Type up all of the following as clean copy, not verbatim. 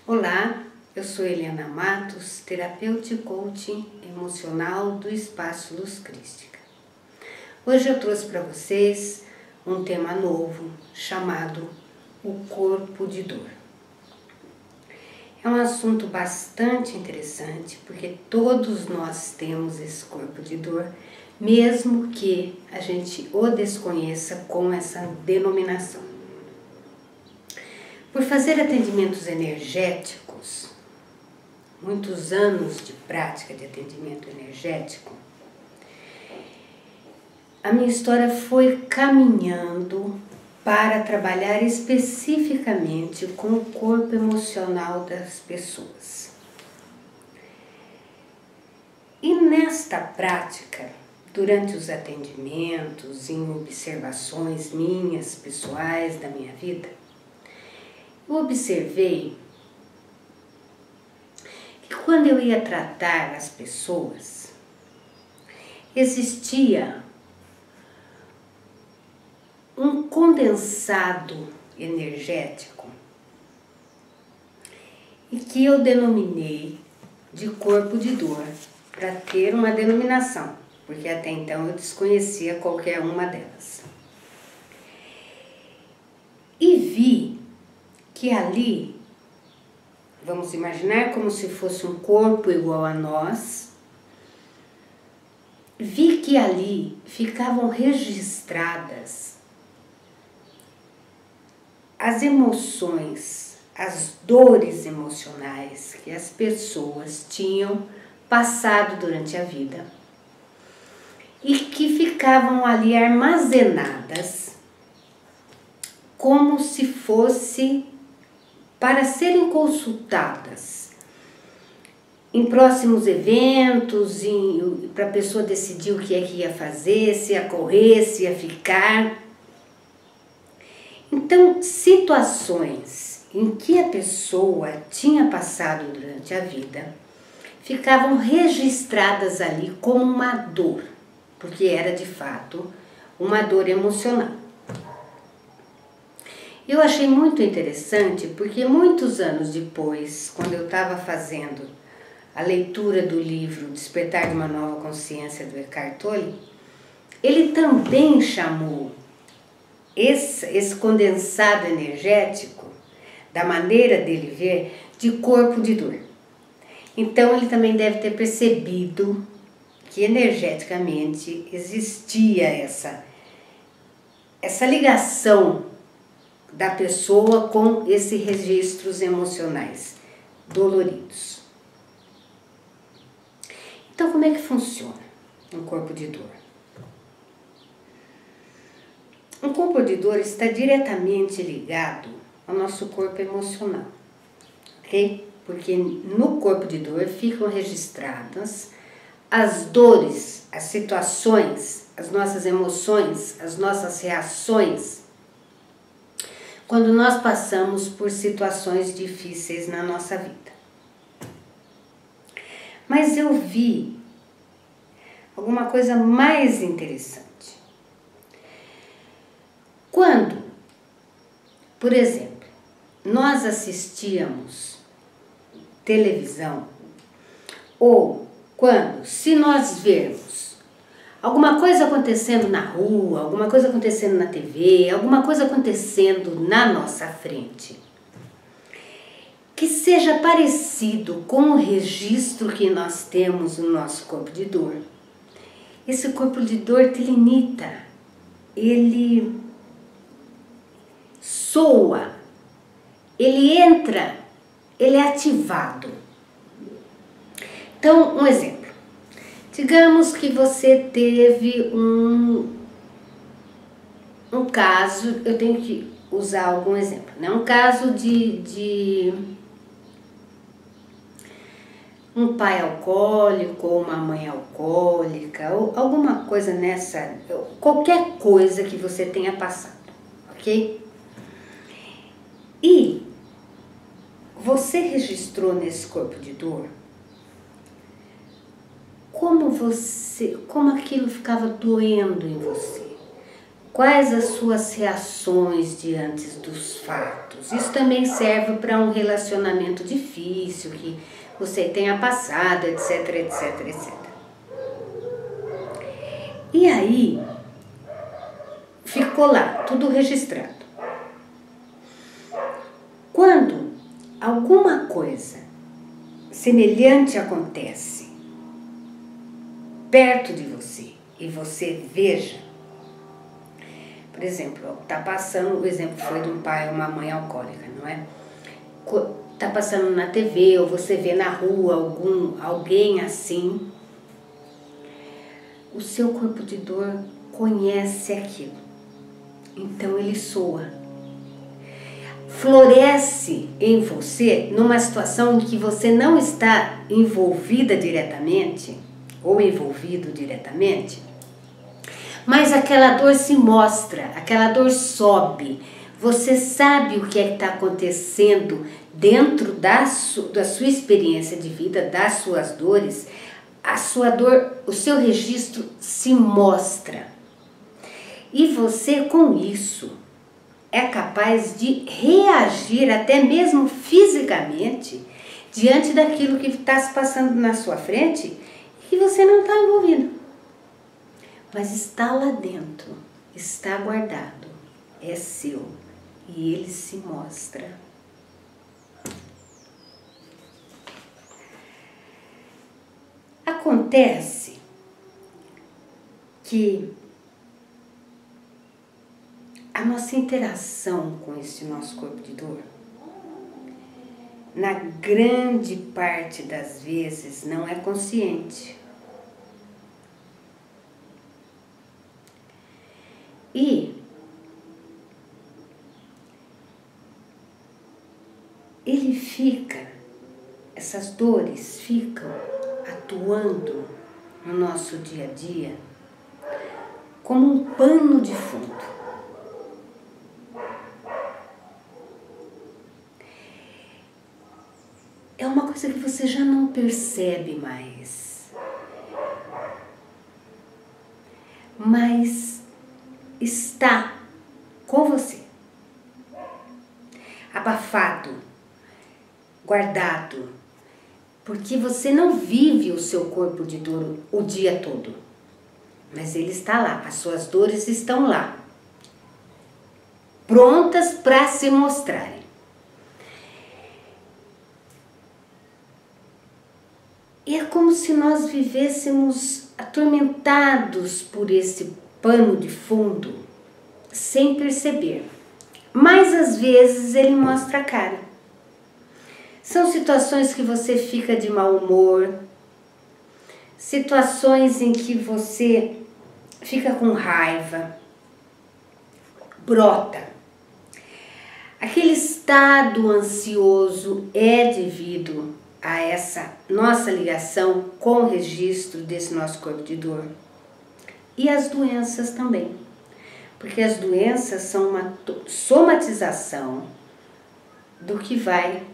Olá, eu sou Eliana Matos, terapeuta e coaching emocional do Espaço Luz Crística. Hoje eu trouxe para vocês um tema novo chamado o corpo de dor. É um assunto bastante interessante porque todos nós temos esse corpo de dor, mesmo que a gente o desconheça com essa denominação. Por fazer atendimentos energéticos, muitos anos de prática de atendimento energético, a minha história foi caminhando para trabalhar especificamente com o corpo emocional das pessoas. E nesta prática, durante os atendimentos, em observações minhas, pessoais, da minha vida, eu observei que quando eu ia tratar as pessoas, existia um condensado energético e que eu denominei de corpo de dor, para ter uma denominação, porque até então eu desconhecia qualquer uma delas. E vi que ali, vamos imaginar como se fosse um corpo igual a nós, vi que ali ficavam registradas as emoções, as dores emocionais que as pessoas tinham passado durante a vida e que ficavam ali armazenadas como se fosse para serem consultadas em próximos eventos, para a pessoa decidir o que é que ia fazer, se ia correr, se ia ficar. Então, situações em que a pessoa tinha passado durante a vida ficavam registradas ali como uma dor, porque era de fato uma dor emocional. Eu achei muito interessante porque muitos anos depois, quando eu estava fazendo a leitura do livro Despertar de uma Nova Consciência do Eckhart Tolle, ele também chamou esse condensado energético, da maneira dele ver, de corpo de dor. Então ele também deve ter percebido que energeticamente existia essa ligação da pessoa com esses registros emocionais doloridos. Então, como é que funciona um corpo de dor? Um corpo de dor está diretamente ligado ao nosso corpo emocional, ok? Porque no corpo de dor ficam registradas as dores, as situações, as nossas emoções, as nossas reações quando nós passamos por situações difíceis na nossa vida. Mas eu vi alguma coisa mais interessante. Quando, por exemplo, nós assistíamos televisão, ou quando, se nós vermos alguma coisa acontecendo na rua, alguma coisa acontecendo na TV, alguma coisa acontecendo na nossa frente, que seja parecido com o registro que nós temos no nosso corpo de dor. Esse corpo de dor telinita, ele soa, ele entra, ele é ativado. Então, um exemplo. Digamos que você teve um caso, eu tenho que usar algum exemplo, né? Um caso de um pai alcoólico ou uma mãe alcoólica, ou alguma coisa nessa, qualquer coisa que você tenha passado, ok? E você registrou nesse corpo de dor como aquilo ficava doendo em você, Quais as suas reações diante dos fatos? Isso também serve para um relacionamento difícil que você tenha passado, etc, etc, etc. E aí, ficou lá, tudo registrado. Quando alguma coisa semelhante acontece perto de você e você veja, por exemplo, tá passando, o exemplo foi de um pai ou uma mãe alcoólica, não é? Tá passando na TV ou você vê na rua alguém assim, o seu corpo de dor conhece aquilo, então ele soa. Floresce em você numa situação em que você não está envolvida diretamente ou envolvido diretamente, mas aquela dor se mostra, aquela dor sobe. Você sabe o que é que está acontecendo dentro da sua experiência de vida, das suas dores. A sua dor, o seu registro se mostra. E você, com isso, é capaz de reagir até mesmo fisicamente diante daquilo que está se passando na sua frente e que você não está envolvido. Mas está lá dentro, está guardado, é seu e ele se mostra. Acontece que a nossa interação com esse nosso corpo de dor, na grande parte das vezes, não é consciente. E ele fica, essas dores ficam atuando no nosso dia a dia como um pano de fundo. É uma coisa que você já não percebe mais, mas está com você, abafado, guardado, porque você não vive o seu corpo de dor o dia todo, mas ele está lá, as suas dores estão lá, prontas para se mostrarem. E é como se nós vivêssemos atormentados por esse pano de fundo, sem perceber. Mas às vezes ele mostra a cara. São situações que você fica de mau humor, situações em que você fica com raiva, brota. Aquele estado ansioso é devido a essa nossa ligação com o registro desse nosso corpo de dor. E as doenças também, porque as doenças são uma somatização do que vai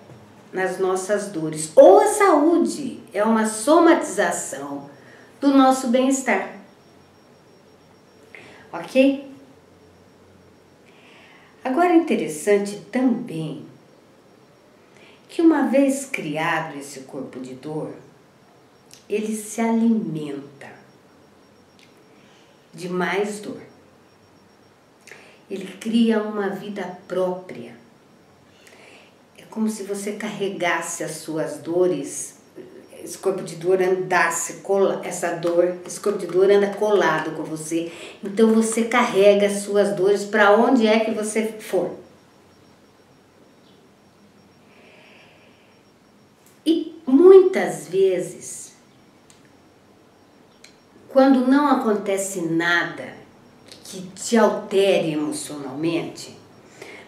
nas nossas dores. Ou a saúde é uma somatização do nosso bem-estar. Ok? Agora é interessante também que uma vez criado esse corpo de dor, ele se alimenta de mais dor. Ele cria uma vida própria. É como se você carregasse as suas dores, esse corpo de dor andasse, esse corpo de dor anda colado com você. Então você carrega as suas dores para onde é que você for. E muitas vezes, quando não acontece nada que te altere emocionalmente,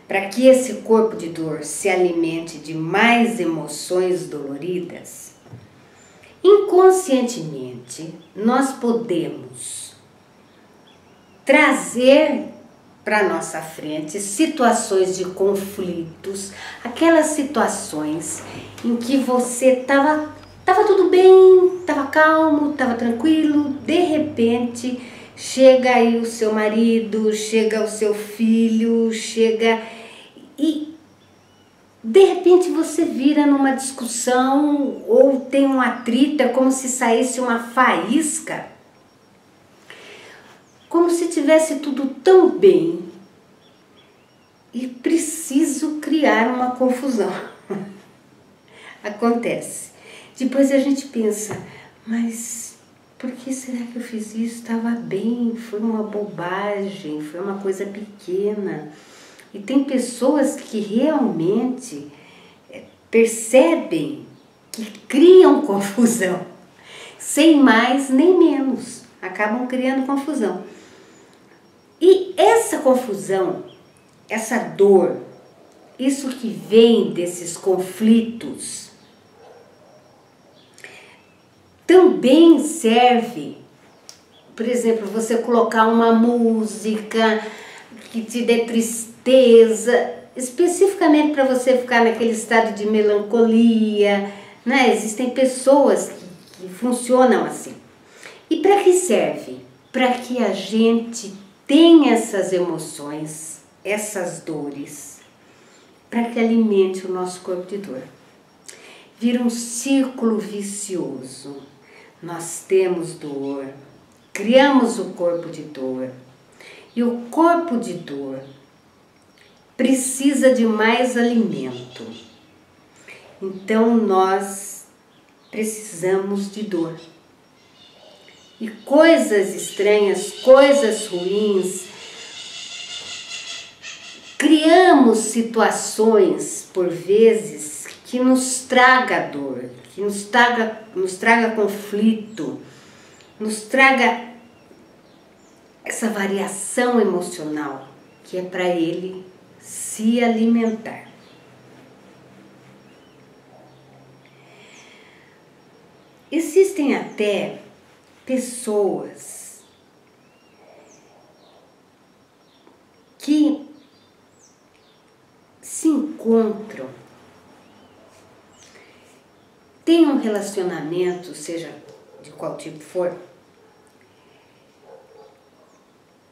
para que esse corpo de dor se alimente de mais emoções doloridas, inconscientemente nós podemos trazer para nossa frente situações de conflitos, aquelas situações em que você estava tudo bem, estava calmo, estava tranquilo, de repente chega aí o seu marido, chega o seu filho, chega e de repente você vira numa discussão ou tem um atrito, é como se saísse uma faísca, como se tivesse tudo tão bem e preciso criar uma confusão. Acontece. Depois a gente pensa, mas por que será que eu fiz isso? Estava bem, foi uma bobagem, foi uma coisa pequena. E tem pessoas que realmente percebem que criam confusão, sem mais nem menos, acabam criando confusão. E essa confusão, essa dor, isso que vem desses conflitos, também serve, por exemplo, você colocar uma música que te dê tristeza, especificamente para você ficar naquele estado de melancolia, né? Existem pessoas que funcionam assim. E para que serve? Para que a gente tenha essas emoções, essas dores, para que alimente o nosso corpo de dor. Vira um círculo vicioso. Nós temos dor, criamos o corpo de dor, e o corpo de dor precisa de mais alimento. Então nós precisamos de dor. E coisas estranhas, coisas ruins, criamos situações, por vezes, que nos traga dor, que nos traga conflito, nos traga essa variação emocional que é para ele se alimentar. Existem até pessoas que se encontram, têm um relacionamento, seja de qual tipo for,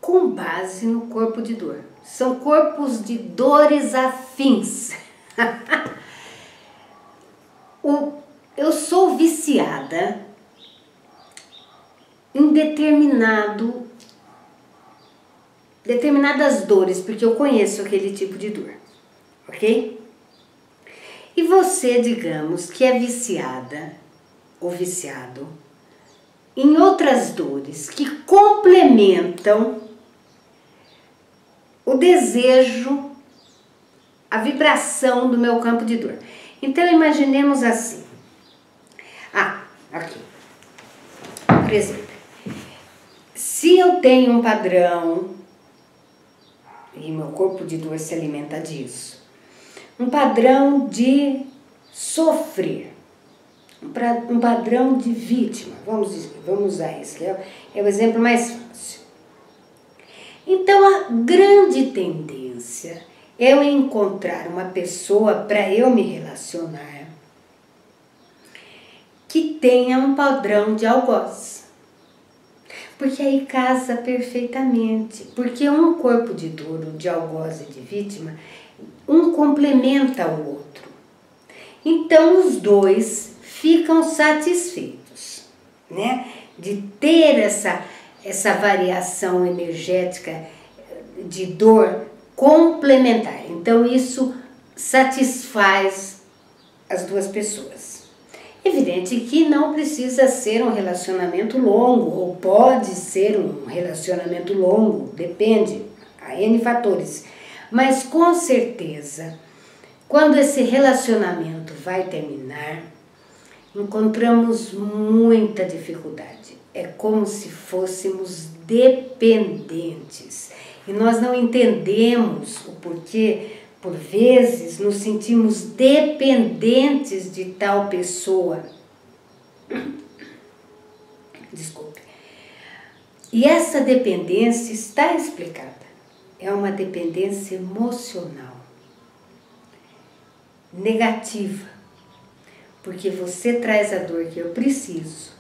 com base no corpo de dor. São corpos de dores afins. Eu sou viciada em determinadas dores, porque eu conheço aquele tipo de dor, ok? E você, digamos, que é viciada ou viciado em outras dores que complementam o desejo, a vibração do meu campo de dor. Então, imaginemos assim. Aqui. Por exemplo, se eu tenho um padrão, e meu corpo de dor se alimenta disso, um padrão de sofrer, um padrão de vítima, vamos usar esse, que é o exemplo mais fácil. Então, a grande tendência é eu encontrar uma pessoa para eu me relacionar que tenha um padrão de algoz. Porque aí casa perfeitamente. Porque um corpo de dor, de algoz e de vítima, um complementa o outro. Então os dois ficam satisfeitos, né? De ter essa variação energética de dor complementar. Então isso satisfaz as duas pessoas. Evidente que não precisa ser um relacionamento longo, ou pode ser um relacionamento longo, depende, há N fatores. Mas com certeza, quando esse relacionamento vai terminar, encontramos muita dificuldade. É como se fôssemos dependentes. E nós não entendemos o porquê. Por vezes, nos sentimos dependentes de tal pessoa. Desculpe. E essa dependência está explicada. É uma dependência emocional, negativa, porque você traz a dor que eu preciso,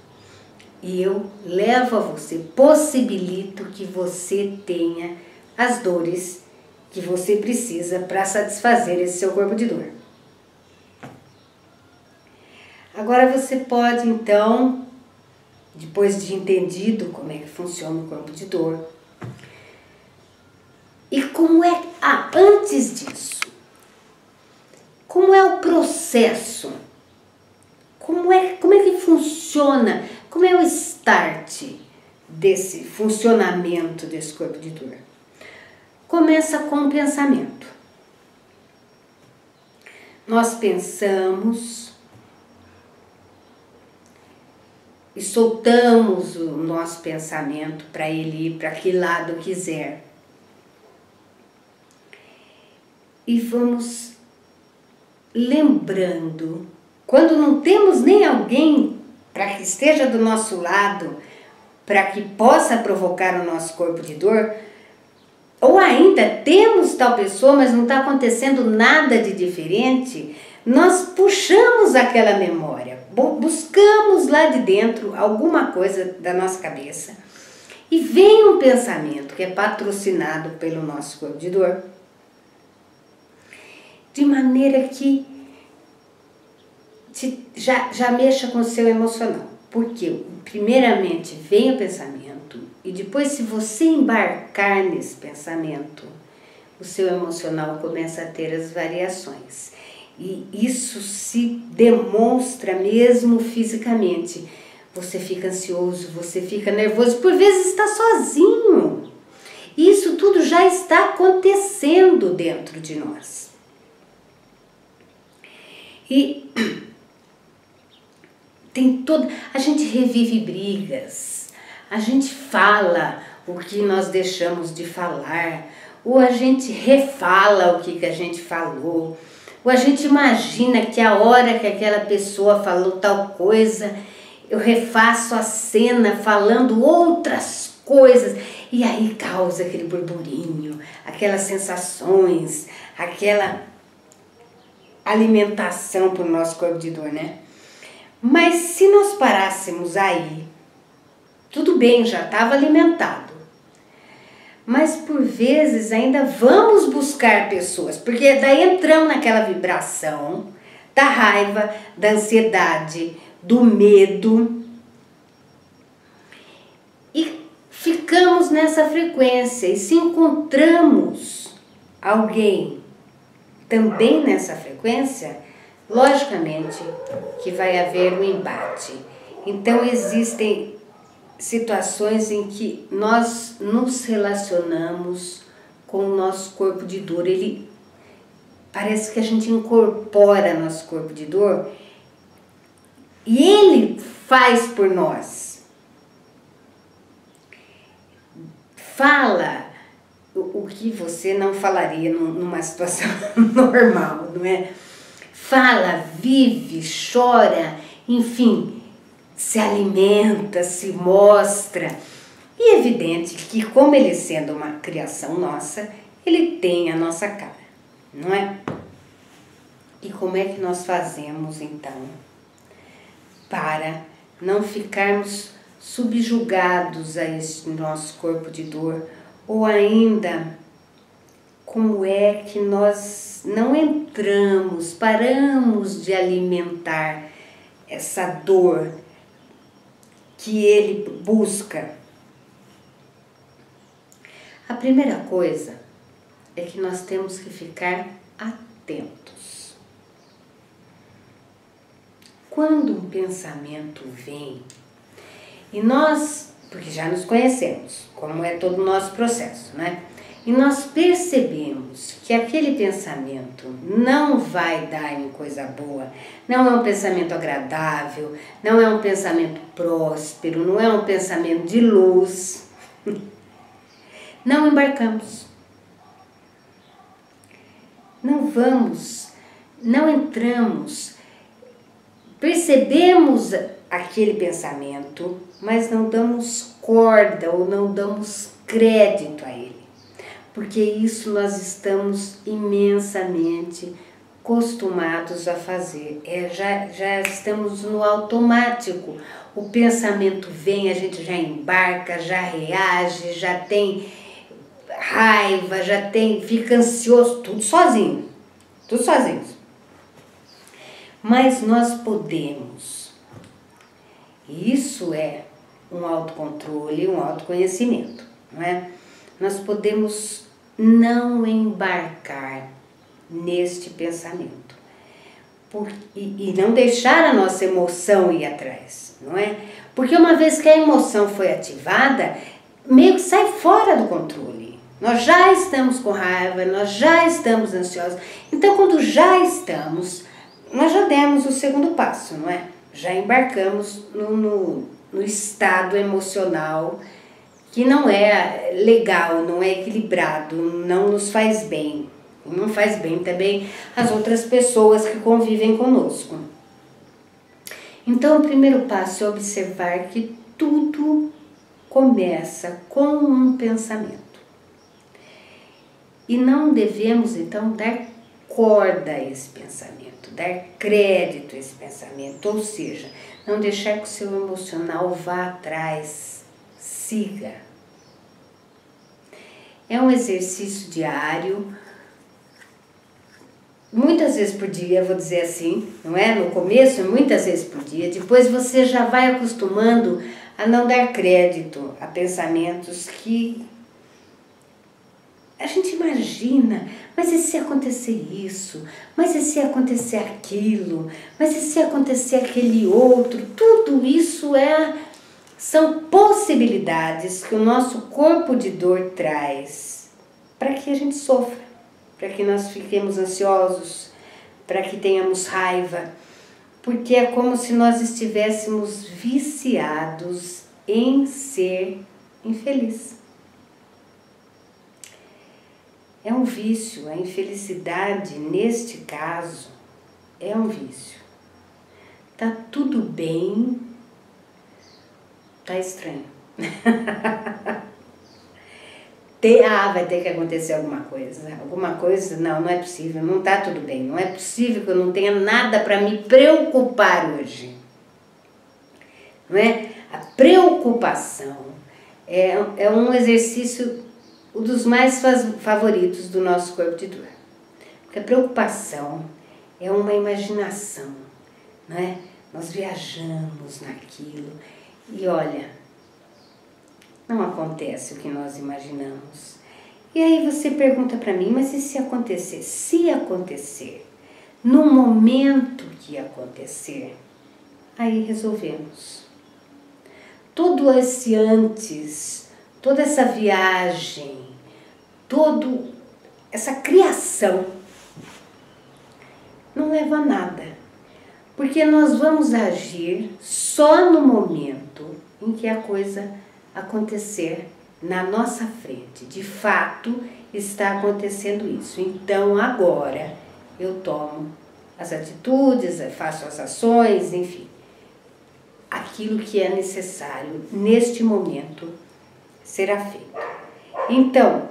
E eu levo a você, possibilito que você tenha as dores que você precisa para satisfazer esse seu corpo de dor. Agora você pode, então, depois de entendido como é que funciona o corpo de dor, e como é... antes disso, como é o processo? Como é que funciona? Como é o start desse funcionamento desse corpo de dor? Começa com o pensamento. Nós pensamos e soltamos o nosso pensamento para ele ir para que lado quiser. E vamos lembrando, quando não temos nem alguém para que esteja do nosso lado, para que possa provocar o nosso corpo de dor, ou ainda temos tal pessoa, mas não está acontecendo nada de diferente, nós puxamos aquela memória, buscamos lá de dentro alguma coisa da nossa cabeça e vem um pensamento que é patrocinado pelo nosso corpo de dor, de maneira que já mexa com o seu emocional. Porque primeiramente vem o pensamento e depois, se você embarcar nesse pensamento, o seu emocional começa a ter as variações. E isso se demonstra mesmo fisicamente. Você fica ansioso, você fica nervoso, por vezes está sozinho. Isso tudo já está acontecendo dentro de nós. E a gente revive brigas, a gente fala o que nós deixamos de falar, ou a gente refala o que a gente falou, ou a gente imagina que a hora que aquela pessoa falou tal coisa, eu refaço a cena falando outras coisas, e aí causa aquele burburinho, aquelas sensações, aquela alimentação para o nosso corpo de dor, né? Mas se nós parássemos aí, tudo bem, já estava alimentado. Mas por vezes ainda vamos buscar pessoas, porque daí entramos naquela vibração da raiva, da ansiedade, do medo. E ficamos nessa frequência. E se encontramos alguém também nessa frequência, logicamente que vai haver um embate. Então existem situações em que nós nos relacionamos com o nosso corpo de dor. Ele parece que a gente incorpora nosso corpo de dor e ele faz por nós. Fala o que você não falaria numa situação normal, não é? Fala, vive, chora, enfim, se alimenta, se mostra. E é evidente que, como ele sendo uma criação nossa, ele tem a nossa cara, não é? E como é que nós fazemos, então, para não ficarmos subjugados a esse nosso corpo de dor? Ou ainda, como é que nós não entramos, paramos de alimentar essa dor que ele busca? A primeira coisa é que nós temos que ficar atentos. Quando um pensamento vem, e nós, porque já nos conhecemos, como é todo o nosso processo, né? E nós percebemos que aquele pensamento não vai dar em coisa boa, não é um pensamento agradável, não é um pensamento próspero, não é um pensamento de luz, não embarcamos. Não vamos, não entramos, percebemos aquele pensamento, mas não damos corda ou não damos crédito a ele. Porque isso nós estamos imensamente acostumados a fazer. Já estamos no automático. O pensamento vem, a gente já embarca, já reage, já tem raiva, fica ansioso, tudo sozinho. Tudo sozinhos. Mas nós podemos. Isso é um autocontrole, um autoconhecimento, não é? Nós podemos não embarcar neste pensamento e não deixar a nossa emoção ir atrás, não é? Porque uma vez que a emoção foi ativada, meio que sai fora do controle. Nós já estamos com raiva, nós já estamos ansiosos. Então, quando já estamos, nós já demos o segundo passo, não é? Já embarcamos no estado emocional que não é legal, não é equilibrado, não nos faz bem. Não faz bem também as outras pessoas que convivem conosco. Então, o primeiro passo é observar que tudo começa com um pensamento. E não devemos, então, dar corda a esse pensamento, dar crédito a esse pensamento, ou seja, não deixar que o seu emocional vá atrás, siga. É um exercício diário, muitas vezes por dia, vou dizer assim, não é? No começo, muitas vezes por dia, depois você já vai acostumando a não dar crédito a pensamentos que a gente imagina, mas e se acontecer isso? Mas e se acontecer aquilo? Mas e se acontecer aquele outro? Tudo isso são possibilidades que o nosso corpo de dor traz para que a gente sofra, para que nós fiquemos ansiosos, para que tenhamos raiva, porque é como se nós estivéssemos viciados em ser infeliz. É um vício, a infelicidade, neste caso, é um vício. Tá tudo bem, tá estranho. Vai ter que acontecer alguma coisa. Alguma coisa, não é possível, não tá tudo bem. Não é possível que eu não tenha nada para me preocupar hoje. Não é? A preocupação é um exercício dos mais favoritos do nosso corpo de dor. Porque a preocupação é uma imaginação, não é? Nós viajamos naquilo e olha, não acontece o que nós imaginamos. E aí você pergunta para mim, mas e se acontecer? Se acontecer, no momento que acontecer, aí resolvemos. Todo esse antes, toda essa viagem, toda essa criação não leva a nada, porque nós vamos agir só no momento em que a coisa acontecer na nossa frente. De fato, está acontecendo isso. Então, agora, eu tomo as atitudes, faço as ações, enfim, aquilo que é necessário neste momento será feito. Então,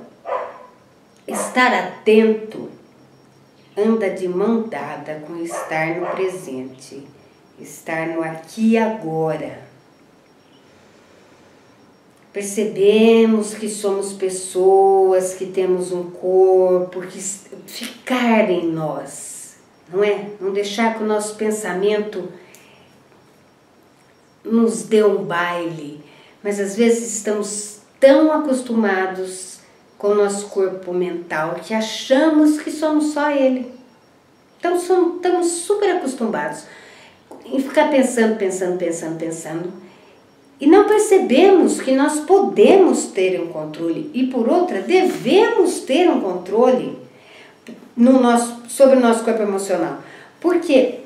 estar atento anda de mão dada com estar no presente, estar no aqui e agora. Percebemos que somos pessoas, que temos um corpo, que ficar em nós, não é? Não deixar que o nosso pensamento nos dê um baile, mas às vezes estamos tão acostumados com o nosso corpo mental que achamos que somos só ele. Então estamos super acostumados em ficar pensando e não percebemos que nós podemos ter um controle e por outra devemos ter um controle sobre o nosso corpo emocional. Porque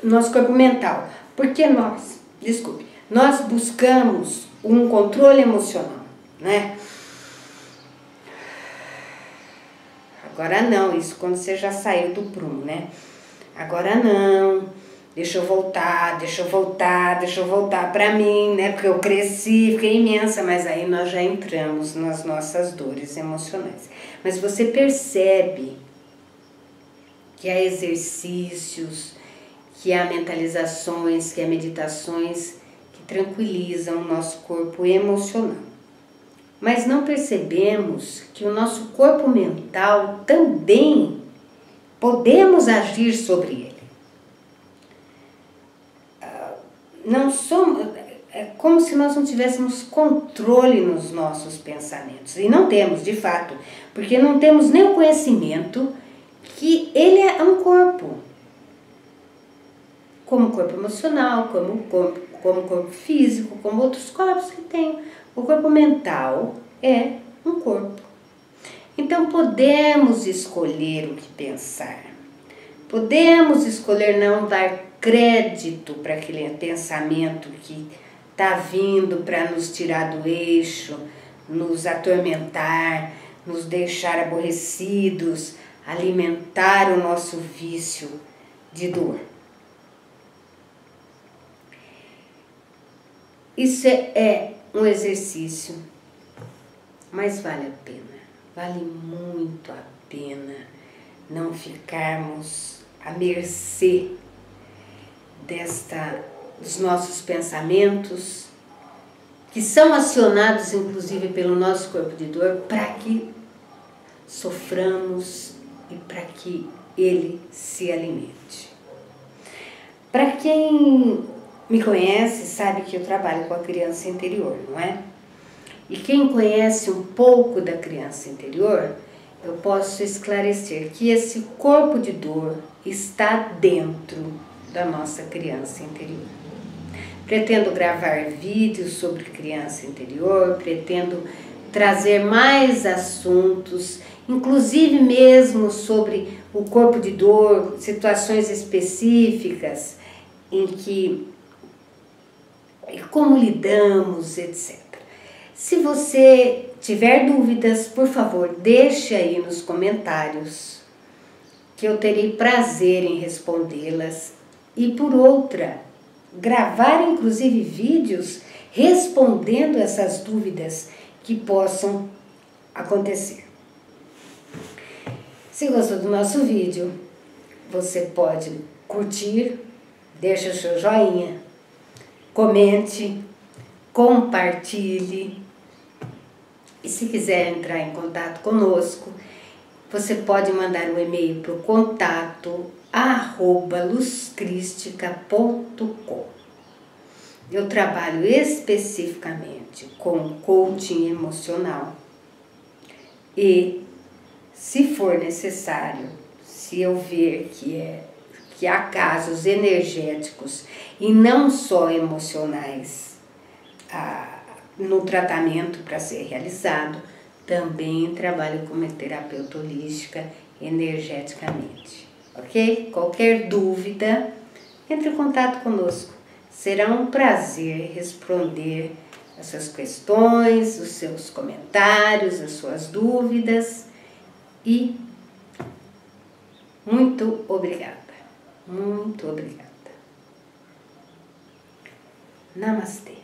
nosso corpo mental, porque nós buscamos um controle emocional, né? Agora não, isso quando você já saiu do prumo, né? Agora não, deixa eu voltar pra mim, né? Porque eu cresci, fiquei imensa, mas aí nós já entramos nas nossas dores emocionais. Mas você percebe que há exercícios, que há mentalizações, que há meditações que tranquilizam o nosso corpo emocional. Mas não percebemos que o nosso corpo mental também podemos agir sobre ele. Não somos, é como se nós não tivéssemos controle nos nossos pensamentos. E não temos, de fato, porque não temos nem o conhecimento que ele é um corpo. Como o corpo emocional, como o corpo físico, como outros corpos que tem. O corpo mental é um corpo. Então podemos escolher o que pensar. Podemos escolher não dar crédito para aquele pensamento que está vindo para nos tirar do eixo, nos atormentar, nos deixar aborrecidos, alimentar o nosso vício de dor. Isso é um exercício, mas vale a pena, vale muito a pena não ficarmos à mercê dos nossos pensamentos, que são acionados inclusive pelo nosso corpo de dor, para que soframos e para que ele se alimente. Para quem me conhece sabe que eu trabalho com a criança interior, não é? E quem conhece um pouco da criança interior, eu posso esclarecer que esse corpo de dor está dentro da nossa criança interior. Pretendo gravar vídeos sobre criança interior, pretendo trazer mais assuntos, inclusive mesmo sobre o corpo de dor, situações específicas em que como lidamos, etc. Se você tiver dúvidas, por favor, deixe aí nos comentários, que eu terei prazer em respondê-las. E por outra, gravar inclusive vídeos respondendo essas dúvidas que possam acontecer. Se gostou do nosso vídeo, você pode curtir, deixa o seu joinha, comente, compartilhe. E se quiser entrar em contato conosco, você pode mandar um e-mail para o contato@luzcristica.com. Eu trabalho especificamente com coaching emocional e, se for necessário, se eu ver que há casos energéticos e não só emocionais no tratamento para ser realizado, também trabalho como terapeuta holística energeticamente, ok? Qualquer dúvida, entre em contato conosco. Será um prazer responder as suas questões, os seus comentários, as suas dúvidas e muito obrigada, muito obrigada. Namastê.